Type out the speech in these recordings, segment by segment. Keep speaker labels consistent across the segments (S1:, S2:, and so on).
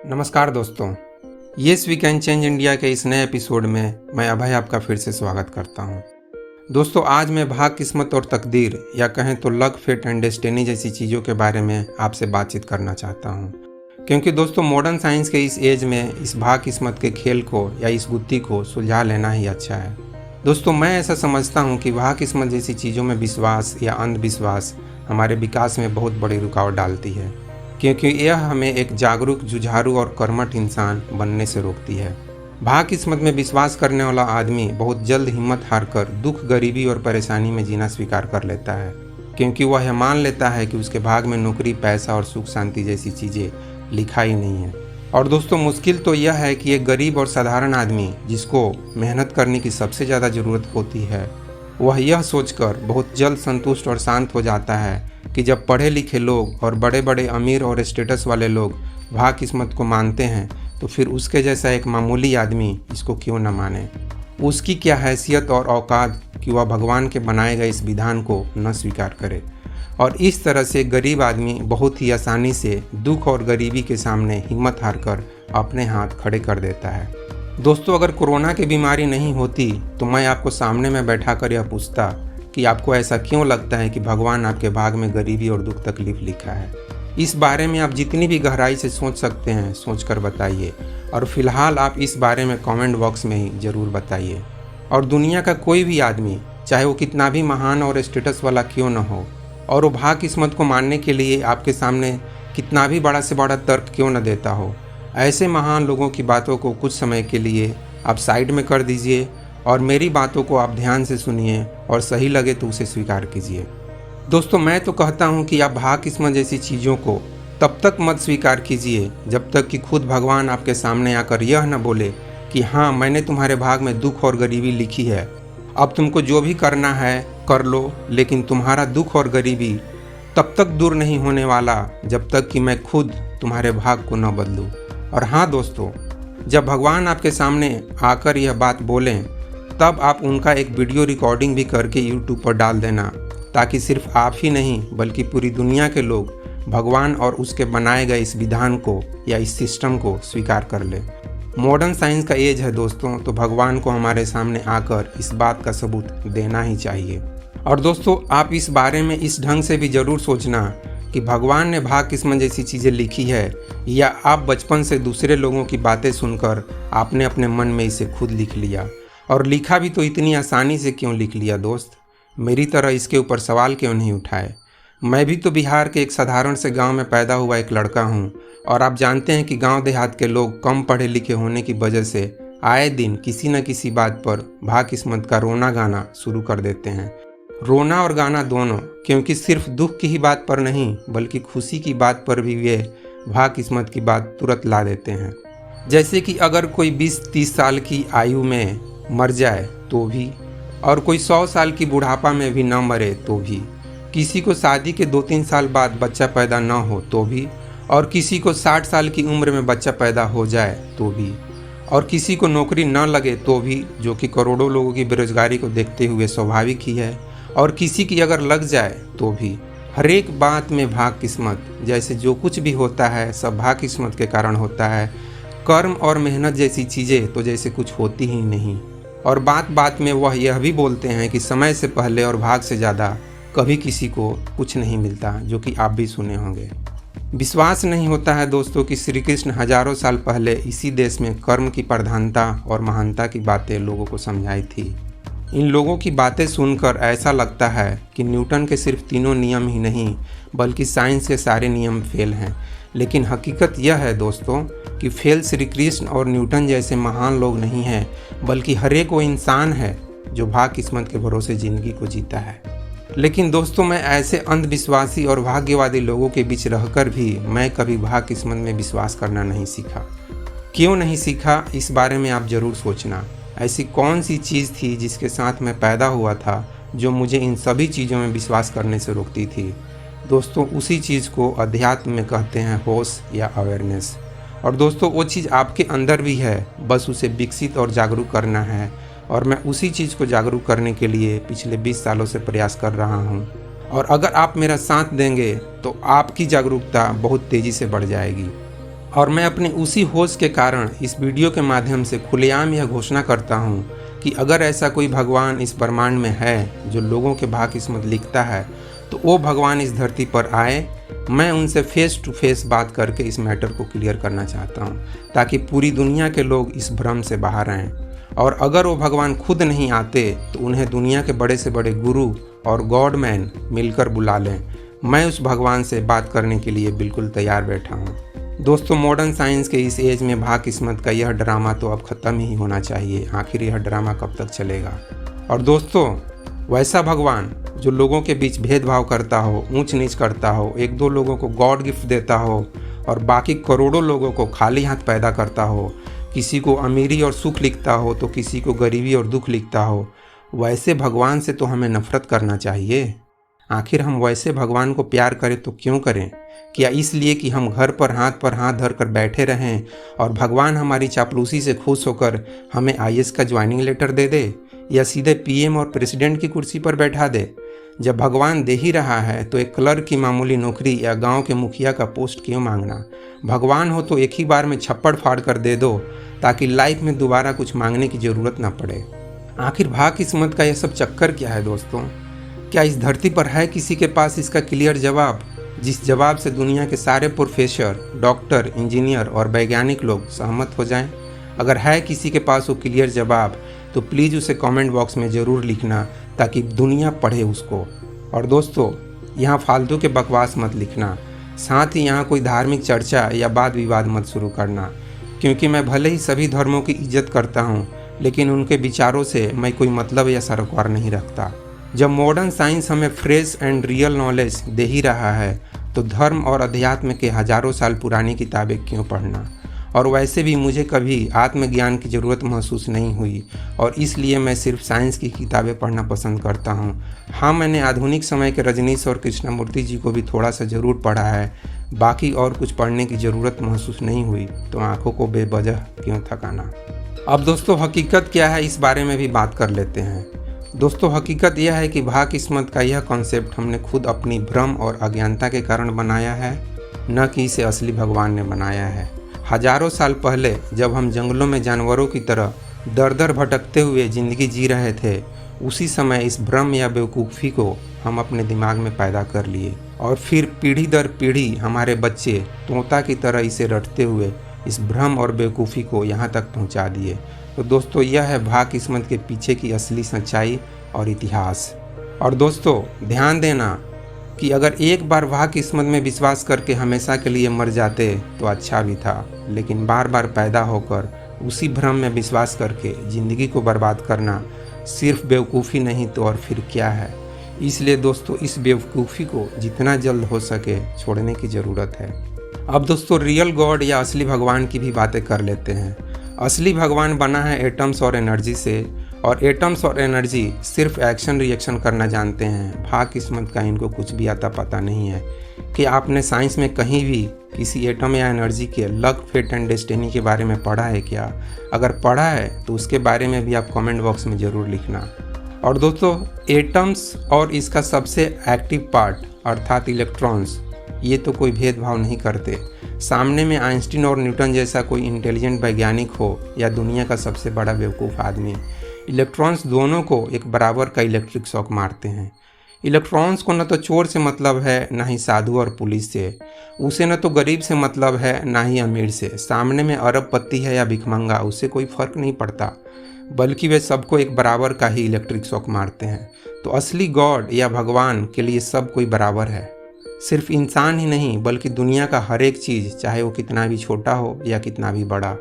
S1: नमस्कार दोस्तों, yes we can change India के इस नए एपिसोड में मैं अभय आपका फिर से स्वागत करता हूं। दोस्तों, आज मैं भाग, किस्मत और तकदीर या कहें तो लक, फेट एंड डेस्टिनी जैसी चीज़ों के बारे में आपसे बातचीत करना चाहता हूं। क्योंकि दोस्तों, मॉडर्न साइंस के इस एज में इस भाग किस्मत के खेल को या इस गुत्थी को सुलझा लेना ही अच्छा है। दोस्तों, मैं ऐसा समझता हूँ कि भाग किस्मत जैसी चीज़ों में विश्वास या अंधविश्वास हमारे विकास में बहुत बड़ी रुकावट डालती है, क्योंकि यह हमें एक जागरूक, जुझारू और कर्मठ इंसान बनने से रोकती है। भाग किस्मत में विश्वास करने वाला आदमी बहुत जल्द हिम्मत हारकर दुख, गरीबी और परेशानी में जीना स्वीकार कर लेता है, क्योंकि वह यह मान लेता है कि उसके भाग में नौकरी, पैसा और सुख शांति जैसी चीज़ें लिखा ही नहीं है। और दोस्तों, मुश्किल तो यह है कि एक गरीब और साधारण आदमी जिसको मेहनत करने की सबसे ज़्यादा ज़रूरत होती है, वह यह सोचकर बहुत जल्द संतुष्ट और शांत हो जाता है कि जब पढ़े लिखे लोग और बड़े बड़े अमीर और स्टेटस वाले लोग भाग किस्मत को मानते हैं, तो फिर उसके जैसा एक मामूली आदमी इसको क्यों न माने। उसकी क्या हैसियत और औकात कि वह भगवान के बनाए गए इस विधान को न स्वीकार करे। और इस तरह से गरीब आदमी बहुत ही आसानी से दुख और गरीबी के सामने हिम्मत हारकर अपने हाथ खड़े कर देता है। दोस्तों, अगर कोरोना की बीमारी नहीं होती तो मैं आपको सामने में बैठाकर यह पूछता कि आपको ऐसा क्यों लगता है कि भगवान आपके भाग में गरीबी और दुख तकलीफ लिखा है। इस बारे में आप जितनी भी गहराई से सोच सकते हैं सोचकर बताइए, और फिलहाल आप इस बारे में कमेंट बॉक्स में ही ज़रूर बताइए। और दुनिया का कोई भी आदमी, चाहे वो कितना भी महान और स्टेटस वाला क्यों न हो, और वो भाग किस्मत को मानने के लिए आपके सामने कितना भी बड़ा से बड़ा तर्क क्यों न देता हो, ऐसे महान लोगों की बातों को कुछ समय के लिए आप साइड में कर दीजिए और मेरी बातों को आप ध्यान से सुनिए और सही लगे तो उसे स्वीकार कीजिए। दोस्तों, मैं तो कहता हूँ कि आप भाग किस्मत जैसी चीज़ों को तब तक मत स्वीकार कीजिए जब तक कि खुद भगवान आपके सामने आकर यह न बोले कि हाँ, मैंने तुम्हारे भाग में दुख और गरीबी लिखी है, अब तुमको जो भी करना है कर लो, लेकिन तुम्हारा दुख और गरीबी तब तक दूर नहीं होने वाला जब तक कि मैं खुद तुम्हारे भाग को न बदलूं। और हाँ दोस्तों, जब भगवान आपके सामने आकर यह बात बोलें, तब आप उनका एक वीडियो रिकॉर्डिंग भी करके यूट्यूब पर डाल देना, ताकि सिर्फ आप ही नहीं बल्कि पूरी दुनिया के लोग भगवान और उसके बनाए गए इस विधान को या इस सिस्टम को स्वीकार कर ले। मॉडर्न साइंस का एज है दोस्तों, तो भगवान को हमारे सामने आकर इस बात का सबूत देना ही चाहिए। और दोस्तों, आप इस बारे में इस ढंग से भी ज़रूर सोचना कि भगवान ने भाग किस्मत जैसी चीज़ें लिखी है, या आप बचपन से दूसरे लोगों की बातें सुनकर आपने अपने मन में इसे खुद लिख लिया, और लिखा भी तो इतनी आसानी से क्यों लिख लिया दोस्त। मेरी तरह इसके ऊपर सवाल क्यों नहीं उठाए। मैं भी तो बिहार के एक साधारण से गांव में पैदा हुआ एक लड़का हूं, और आप जानते हैं कि गांव देहात के लोग कम पढ़े लिखे होने की वजह से आए दिन किसी न किसी बात पर भाग किस्मत का रोना गाना शुरू कर देते हैं। रोना और गाना दोनों, क्योंकि सिर्फ दुख की ही बात पर नहीं बल्कि खुशी की बात पर भी वे भाग किस्मत की बात तुरंत ला देते हैं। जैसे कि अगर कोई 20-30 साल की आयु में मर जाए तो भी, और कोई 100 साल की बुढ़ापा में भी न मरे तो भी, किसी को शादी के 2-3 साल बाद बच्चा पैदा न हो तो भी, और किसी को 60 साल की उम्र में बच्चा पैदा हो जाए तो भी, और किसी को नौकरी न लगे तो भी, जो कि करोड़ों लोगों की बेरोजगारी को देखते हुए स्वाभाविक ही है, और किसी की अगर लग जाए तो भी। हर एक बात में भाग किस्मत, जैसे जो कुछ भी होता है सब भाग किस्मत के कारण होता है। कर्म और मेहनत जैसी चीज़ें तो जैसे कुछ होती ही नहीं। और बात बात में वह यह भी बोलते हैं कि समय से पहले और भाग से ज़्यादा कभी किसी को कुछ नहीं मिलता, जो कि आप भी सुने होंगे। विश्वास नहीं होता है दोस्तों कि श्री कृष्ण हजारों साल पहले इसी देश में कर्म की प्रधानता और महानता की बातें लोगों को समझाई थी। इन लोगों की बातें सुनकर ऐसा लगता है कि न्यूटन के सिर्फ 3 नियम ही नहीं बल्कि साइंस के सारे नियम फेल हैं। लेकिन हकीकत यह है दोस्तों कि फेल श्री कृष्ण और न्यूटन जैसे महान लोग नहीं हैं, बल्कि हर एक वो इंसान है जो भाग किस्मत के भरोसे ज़िंदगी को जीता है। लेकिन दोस्तों, मैं ऐसे अंधविश्वासी और भाग्यवादी लोगों के बीच रहकर भी मैं कभी भाग किस्मत में विश्वास करना नहीं सीखा। क्यों नहीं सीखा, इस बारे में आप ज़रूर सोचना। ऐसी कौन सी चीज़ थी जिसके साथ मैं पैदा हुआ था जो मुझे इन सभी चीज़ों में विश्वास करने से रोकती थी। दोस्तों, उसी चीज़ को अध्यात्म में कहते हैं होश या अवेयरनेस। और दोस्तों, वो चीज़ आपके अंदर भी है, बस उसे विकसित और जागरूक करना है। और मैं उसी चीज़ को जागरूक करने के लिए पिछले 20 सालों से प्रयास कर रहा हूँ। और अगर आप मेरा साथ देंगे तो आपकी जागरूकता बहुत तेज़ी से बढ़ जाएगी। और मैं अपनी उसी होश के कारण इस वीडियो के माध्यम से खुलेआम यह घोषणा करता हूँ कि अगर ऐसा कोई भगवान इस ब्रह्मांड में है जो लोगों के भाग्य किस्मत लिखता है, तो वो भगवान इस धरती पर आए। मैं उनसे फेस टू फेस बात करके इस मैटर को क्लियर करना चाहता हूँ, ताकि पूरी दुनिया के लोग इस भ्रम से बाहर आएँ। और अगर वो भगवान खुद नहीं आते तो उन्हें दुनिया के बड़े से बड़े गुरु और गॉडमैन मिलकर बुला लें। मैं उस भगवान से बात करने के लिए बिल्कुल तैयार बैठा हूँ। दोस्तों, मॉडर्न साइंस के इस एज में भाग किस्मत का यह ड्रामा तो अब ख़त्म ही होना चाहिए। आखिर यह ड्रामा कब तक चलेगा? और दोस्तों, वैसा भगवान जो लोगों के बीच भेदभाव करता हो, ऊंच नीच करता हो, एक दो लोगों को गॉड गिफ्ट देता हो और बाकी करोड़ों लोगों को खाली हाथ पैदा करता हो, किसी को अमीरी और सुख लिखता हो तो किसी को गरीबी और दुख लिखता हो, वैसे भगवान से तो हमें नफरत करना चाहिए। आखिर हम वैसे भगवान को प्यार करें तो क्यों करें? क्या इसलिए कि हम घर पर हाथ धर कर बैठे रहें और भगवान हमारी चापलूसी से खुश होकर हमें आईएएस का ज्वाइनिंग लेटर दे दे या सीधे पीएम और प्रेसिडेंट की कुर्सी पर बैठा दे? जब भगवान दे ही रहा है तो एक क्लर्क की मामूली नौकरी या गांव के मुखिया का पोस्ट क्यों मांगना? भगवान हो तो एक ही बार में छप्पड़ फाड़ कर दे दो, ताकि लाइफ में दोबारा कुछ मांगने की ज़रूरत ना पड़े। आखिर भाग किस्मत का यह सब चक्कर क्या है दोस्तों? क्या इस धरती पर है किसी के पास इसका क्लियर जवाब, जिस जवाब से दुनिया के सारे प्रोफेसर, डॉक्टर, इंजीनियर और वैज्ञानिक लोग सहमत हो जाएं? अगर है किसी के पास वो क्लियर जवाब तो प्लीज़ उसे कमेंट बॉक्स में ज़रूर लिखना, ताकि दुनिया पढ़े उसको। और दोस्तों, यहाँ फालतू के बकवास मत लिखना, साथ ही यहाँ कोई धार्मिक चर्चा या वाद विवाद मत शुरू करना, क्योंकि मैं भले ही सभी धर्मों की इज्जत करता हूँ, लेकिन उनके विचारों से मैं कोई मतलब या सरोकार नहीं रखता। जब मॉडर्न साइंस हमें फ्रेश एंड रियल नॉलेज दे ही रहा है, तो धर्म और अध्यात्म के हजारों साल पुरानी किताबें क्यों पढ़ना? और वैसे भी मुझे कभी आत्मज्ञान की ज़रूरत महसूस नहीं हुई, और इसलिए मैं सिर्फ साइंस की किताबें पढ़ना पसंद करता हूँ। हाँ, मैंने आधुनिक समय के रजनीश और कृष्णमूर्ति जी को भी थोड़ा सा ज़रूर पढ़ा है, बाकी और कुछ पढ़ने की ज़रूरत महसूस नहीं हुई, तो आँखों को बेवजह क्यों थकाना। अब दोस्तों, हकीकत क्या है, इस बारे में भी बात कर लेते हैं। दोस्तों, हकीकत यह है कि भाग किस्मत का यह कॉन्सेप्ट हमने खुद अपनी भ्रम और अज्ञानता के कारण बनाया है, न कि इसे असली भगवान ने बनाया है। हजारों साल पहले जब हम जंगलों में जानवरों की तरह दर दर भटकते हुए ज़िंदगी जी रहे थे, उसी समय इस भ्रम या बेवकूफ़ी को हम अपने दिमाग में पैदा कर लिए, और फिर पीढ़ी दर पीढ़ी हमारे बच्चे तोता की तरह इसे रटते हुए इस भ्रम और बेवकूफ़ी को यहाँ तक पहुँचा दिए। तो दोस्तों, यह है भाग किस्मत के पीछे की असली सच्चाई और इतिहास। और दोस्तों, ध्यान देना कि अगर एक बार भाग किस्मत में विश्वास करके हमेशा के लिए मर जाते तो अच्छा भी था, लेकिन बार बार पैदा होकर उसी भ्रम में विश्वास करके ज़िंदगी को बर्बाद करना सिर्फ बेवकूफ़ी नहीं तो और फिर क्या है। इसलिए दोस्तों, इस बेवकूफ़ी को जितना जल्द हो सके छोड़ने की ज़रूरत है। अब दोस्तों, रियल गॉड या असली भगवान की भी बातें कर लेते हैं। असली भगवान बना है एटम्स और एनर्जी से, और एटम्स और एनर्जी सिर्फ एक्शन रिएक्शन करना जानते हैं। भाग किस्मत का इनको कुछ भी आता पता नहीं है। कि आपने साइंस में कहीं भी किसी एटम या एनर्जी के लक, फेट एंड डेस्टिनी के बारे में पढ़ा है क्या? अगर पढ़ा है तो उसके बारे में भी आप कमेंट बॉक्स में ज़रूर लिखना। और दोस्तों, एटम्स और इसका सबसे एक्टिव पार्ट अर्थात इलेक्ट्रॉन्स, ये तो कोई भेदभाव नहीं करते। सामने में आइंस्टीन और न्यूटन जैसा कोई इंटेलिजेंट वैज्ञानिक हो या दुनिया का सबसे बड़ा बेवकूफ़ आदमी, इलेक्ट्रॉन्स दोनों को एक बराबर का इलेक्ट्रिक शॉक मारते हैं। इलेक्ट्रॉन्स को न तो चोर से मतलब है, ना ही साधु और पुलिस से। उसे न तो गरीब से मतलब है, ना ही अमीर से। सामने में अरबपति है या भिखमंगा, उससे कोई फ़र्क नहीं पड़ता, बल्कि वे सबको एक बराबर का ही इलेक्ट्रिक शॉक मारते हैं। तो असली गॉड या भगवान के लिए सब कोई बराबर है। सिर्फ इंसान ही नहीं, बल्कि दुनिया का हर एक चीज़, चाहे वो कितना भी छोटा हो या कितना भी बड़ा,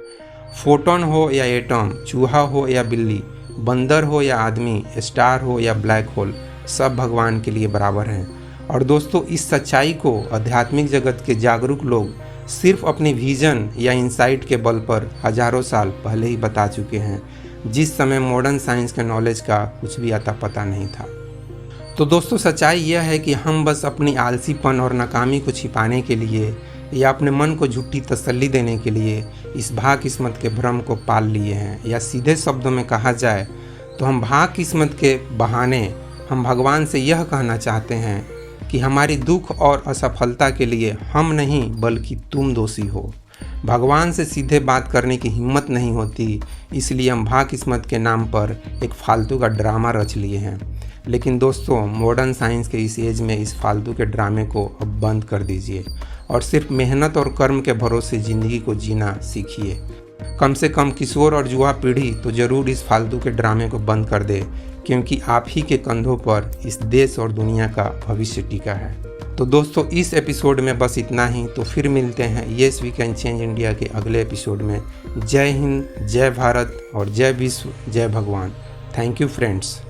S1: फोटोन हो या एटम, चूहा हो या बिल्ली, बंदर हो या आदमी, स्टार हो या ब्लैक होल, सब भगवान के लिए बराबर हैं। और दोस्तों, इस सच्चाई को आध्यात्मिक जगत के जागरूक लोग सिर्फ अपनी विजन या इंसाइट के बल पर हजारों साल पहले ही बता चुके हैं, जिस समय मॉडर्न साइंस के नॉलेज का कुछ भी आता पता नहीं था। तो दोस्तों, सच्चाई यह है कि हम बस अपनी आलसीपन और नाकामी को छिपाने के लिए या अपने मन को झूठी तसल्ली देने के लिए इस भाग किस्मत के भ्रम को पाल लिए हैं। या सीधे शब्दों में कहा जाए तो हम भाग किस्मत के बहाने हम भगवान से यह कहना चाहते हैं कि हमारी दुख और असफलता के लिए हम नहीं बल्कि तुम दोषी हो। भगवान से सीधे बात करने की हिम्मत नहीं होती, इसलिए हम भाग किस्मत के नाम पर एक फालतू का ड्रामा रच लिए हैं। लेकिन दोस्तों, मॉडर्न साइंस के इस एज में इस फालतू के ड्रामे को अब बंद कर दीजिए और सिर्फ मेहनत और कर्म के भरोसे ज़िंदगी को जीना सीखिए। कम से कम किशोर और युवा पीढ़ी तो ज़रूर इस फालतू के ड्रामे को बंद कर दे, क्योंकि आप ही के कंधों पर इस देश और दुनिया का भविष्य टिका है। तो दोस्तों, इस एपिसोड में बस इतना ही। तो फिर मिलते हैं yes we can change India के अगले एपिसोड में। जय हिंद, जय भारत और जय विश्व, जय भगवान। Thank you friends.